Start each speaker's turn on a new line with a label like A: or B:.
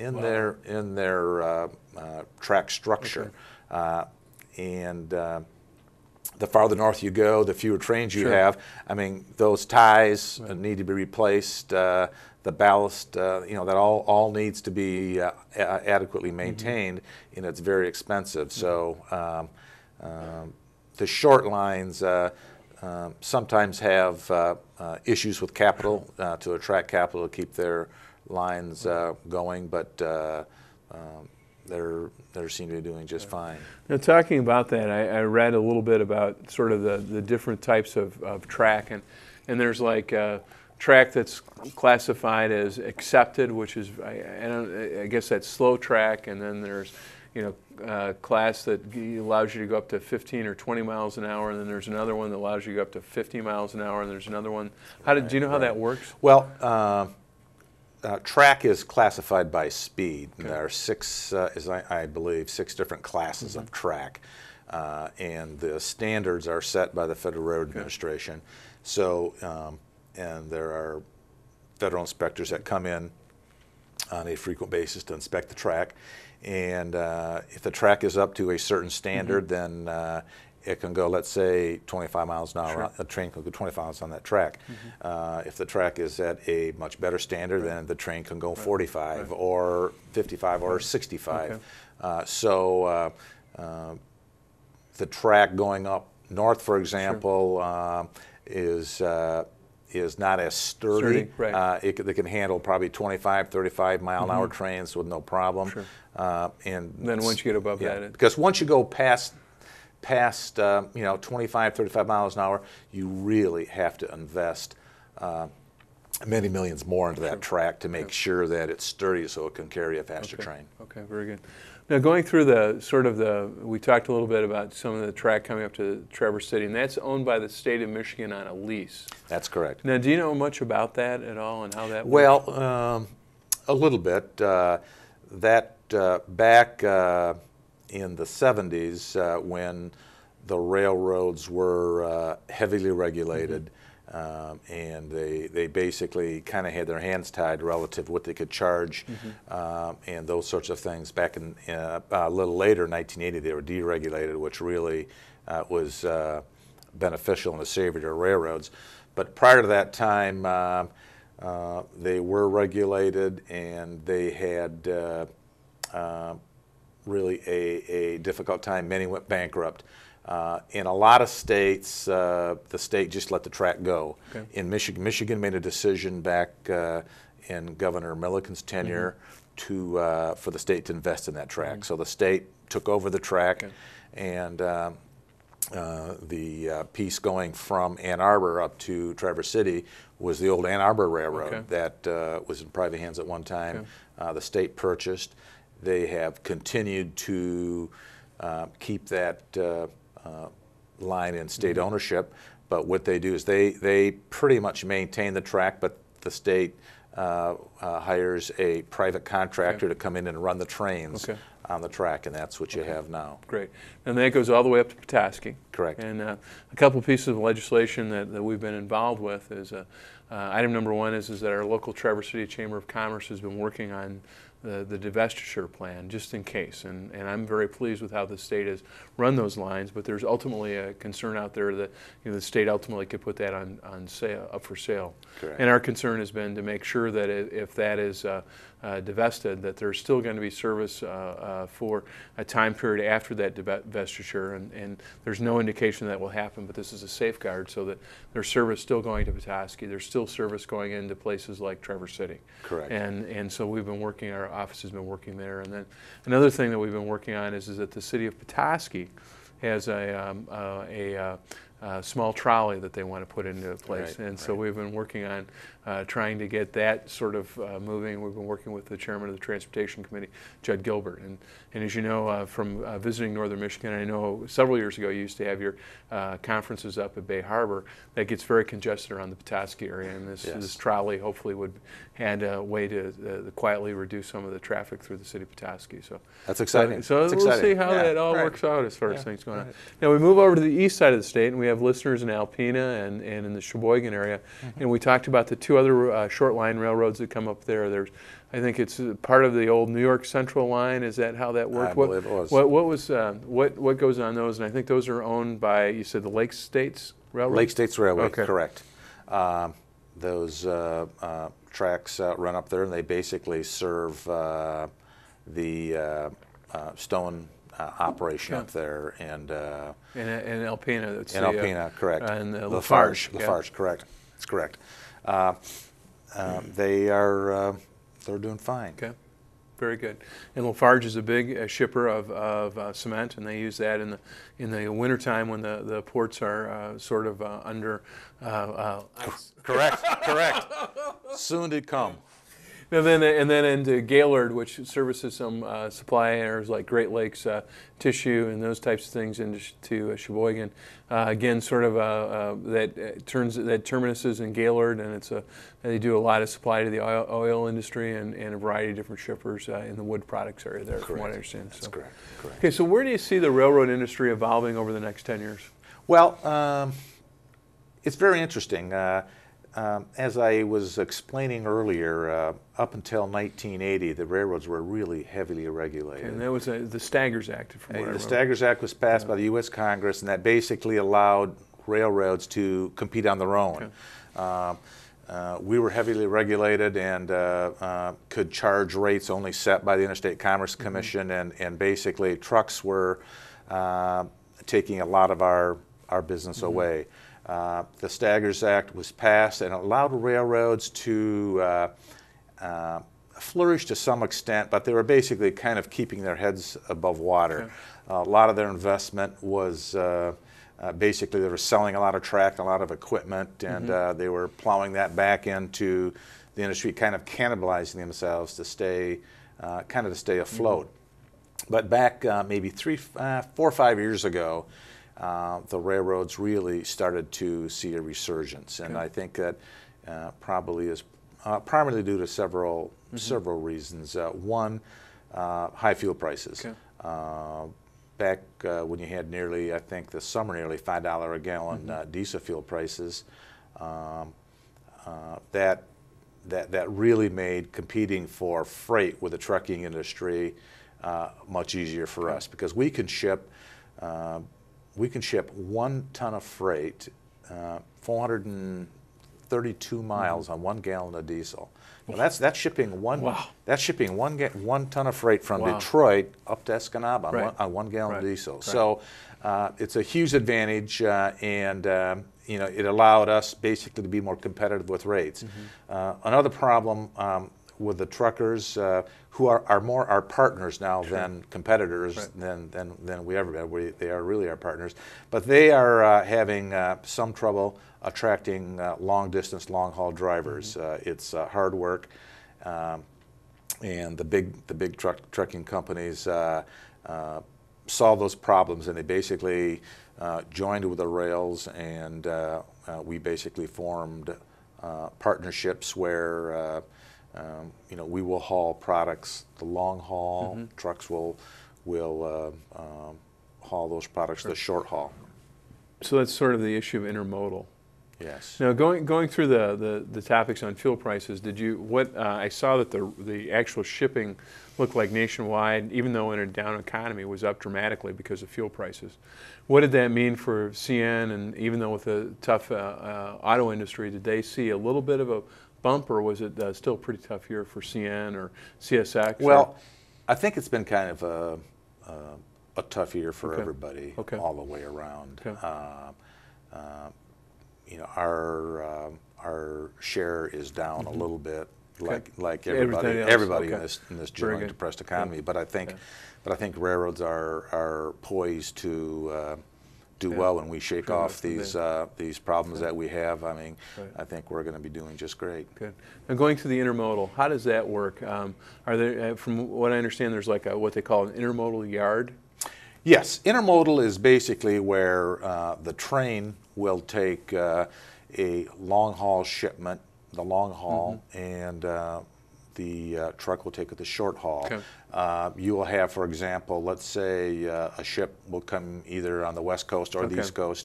A: in
B: Wow.
A: their track structure. And the farther north you go, the fewer trains you
B: Sure.
A: have. I mean, those ties need to be replaced. The ballast, that all needs to be adequately maintained, and it's very expensive. So the short lines sometimes have issues with capital to attract capital to keep their lines going, but they're seem to be doing just fine.
B: Now, talking about that, I read a little bit about sort of the different types of track, and there's like a track that's classified as accepted, which is I guess that's slow track, and then there's class that allows you to go up to 15 or 20 miles an hour, and then there's another one that allows you to go up to 50 miles an hour, and there's another one. Do you know how that works?
A: Well, track is classified by speed.
B: Okay.
A: There are six, I believe, six different classes of track, and the standards are set by the Federal Road Administration. So, and there are federal inspectors that come in on a frequent basis to inspect the track, and if the track is up to a certain standard, then it can go, let's say, 25 miles an hour.
B: Sure.
A: A train can go 25 miles on that track. If the track is at a much better standard, then the train can go 45 or 55 or 65. So the track going up north, for example, is not as sturdy. They can handle probably 25, 35 mile an hour trains with no problem. And
B: then once you get above that,
A: because once you go past 25, 35 miles an hour, you really have to invest many millions more into that track to make sure that it's sturdy so it can carry a faster train.
B: Okay, very good. Now, going through we talked a little bit about some of the track coming up to Traverse City, and that's owned by the state of Michigan on a lease.
A: That's correct.
B: Now, do you know much about that at all and how that works?
A: Well, a little bit. Back in the 70s, when the railroads were heavily regulated, and they basically kind of had their hands tied relative to what they could charge and those sorts of things. Back in a little later, 1980, they were deregulated, which really was beneficial and a savior to railroads. But prior to that time, they were regulated, and they had really a difficult time. Many went bankrupt. In a lot of states, the state just let the track go. In Michigan made a decision back in Governor Milliken's tenure for the state to invest in that track. So the state took over the track, and the piece going from Ann Arbor up to Traverse City was the old Ann Arbor Railroad that was in private hands at one time. The state purchased. They have continued to keep that line in state ownership, but what they do is they pretty much maintain the track, but the state hires a private contractor to come in and run the trains on the track, and that's what you have now.
B: Great. And that goes all the way up to Petoskey.
A: Correct.
B: And a couple of pieces of legislation that we've been involved with is item number one is that our local Traverse City Chamber of Commerce has been working on the divestiture plan, just in case. And I'm very pleased with how the state has run those lines, but there's ultimately a concern out there that the state ultimately could put that on sale, up for sale.
A: Correct.
B: And our concern has been to make sure that if that is divested, that there's still going to be service for a time period after that divestiture, and there's no indication that will happen, but this is a safeguard so that there's service still going to Petoskey. There's still service going into places like Traverse City.
A: Correct.
B: And so we've been working, our office has been working there. And then another thing that we've been working on is that the city of Petoskey has a small trolley that they want to put into place. So we've been working on trying to get that sort of moving. We've been working with the chairman of the Transportation Committee, Judd Gilbert. And as you know from visiting Northern Michigan, I know several years ago you used to have your conferences up at Bay Harbor. That gets very congested around the Petoskey area, and this trolley hopefully would add a way to quietly reduce some of the traffic through the city of Petoskey. So
A: that's exciting.
B: So we'll see how that all works out as far as things going on. Now we move over to the east side of the state, and we have have listeners in Alpena and in the Sheboygan area, and we talked about the two other short line railroads that come up there. There's, I think it's part of the old New York Central line. Is that how that worked?
A: I believe it was.
B: What goes on those? And I think those are owned by, you said, the Lake States Railroad?
A: Lake States Railway,
B: Okay.
A: correct. Those tracks run up there, and they basically serve the stone operation up there, and
B: In Alpena. That's
A: in
B: the,
A: Alpena, correct.
B: And
A: Lafarge,
B: yeah.
A: Lafarge, correct. That's correct. They're doing fine.
B: Okay, very good. And Lafarge is a big shipper of cement, and they use that in the wintertime when the ports are sort of under ice.
A: Correct, correct. Soon to come.
B: And then into Gaylord, which services some supply areas like Great Lakes tissue and those types of things into Sheboygan. Again, sort of that terminus is in Gaylord, and they do a lot of supply to the oil industry and a variety of different shippers in the wood products area there, from what I understand.
A: That's correct. Correct.
B: Okay, so where do you see the railroad industry evolving over the next 10 years?
A: Well, it's very interesting. As I was explaining earlier, up until 1980, the railroads were really heavily regulated.
B: And that was the Staggers Act, from what I
A: The
B: remember.
A: Staggers Act was passed by the U.S. Congress, and that basically allowed railroads to compete on their own. Okay. We were heavily regulated and could charge rates only set by the Interstate Commerce Commission, and basically trucks were taking a lot of our business away. The Staggers Act was passed and allowed railroads to flourish to some extent, but they were basically kind of keeping their heads above water. Okay. A lot of their investment was basically they were selling a lot of track, a lot of equipment, and they were plowing that back into the industry, kind of cannibalizing themselves to stay afloat. But back maybe 4 or 5 years ago, the railroads really started to see a resurgence, and I think that probably is primarily due to several reasons. One, high fuel prices. Okay. Back when you had nearly $5 a gallon diesel fuel prices, that really made competing for freight with the trucking industry much easier for us, because we can ship 1 ton of freight 432 miles on 1 gallon of diesel. Well, that's shipping one. Wow. That's shipping 1 ton of freight from Detroit up to Escanaba on 1 gallon of diesel. Right. So it's a huge advantage, and it allowed us basically to be more competitive with rates. Another problem with the truckers, who are more our partners now than competitors, than we ever had. They are really our partners, but they are having some trouble attracting long-distance, long-haul drivers. It's hard work, and the big trucking companies solve those problems, and they basically joined with the rails, and we basically formed partnerships where we will haul products the long haul. Trucks will haul those products the short haul.
B: So that's sort of the issue of intermodal.
A: Yes.
B: Now, going through the topics on fuel prices, I saw that the actual shipping looked like nationwide, even though in a down economy, was up dramatically because of fuel prices. What did that mean for CN? And even though with a tough auto industry, did they see a little bit of a bump, or was it still a pretty tough year for CN or CSX?
A: Well, I think it's been kind of a tough year for everybody all the way around. Okay. Our share is down a little bit, like everybody in this generally depressed economy. But I think railroads are poised to do well when we shake off these problems that we have. I mean, I think we're going to be doing just great.
B: Good. Now, going to the intermodal, how does that work? Are there, from what I understand, there's like what they call an intermodal yard?
A: Yes, intermodal is basically where the train will take a long-haul shipment, the long haul, and the truck will take it the short haul. Okay. You will have, for example, let's say a ship will come either on the West Coast or the East Coast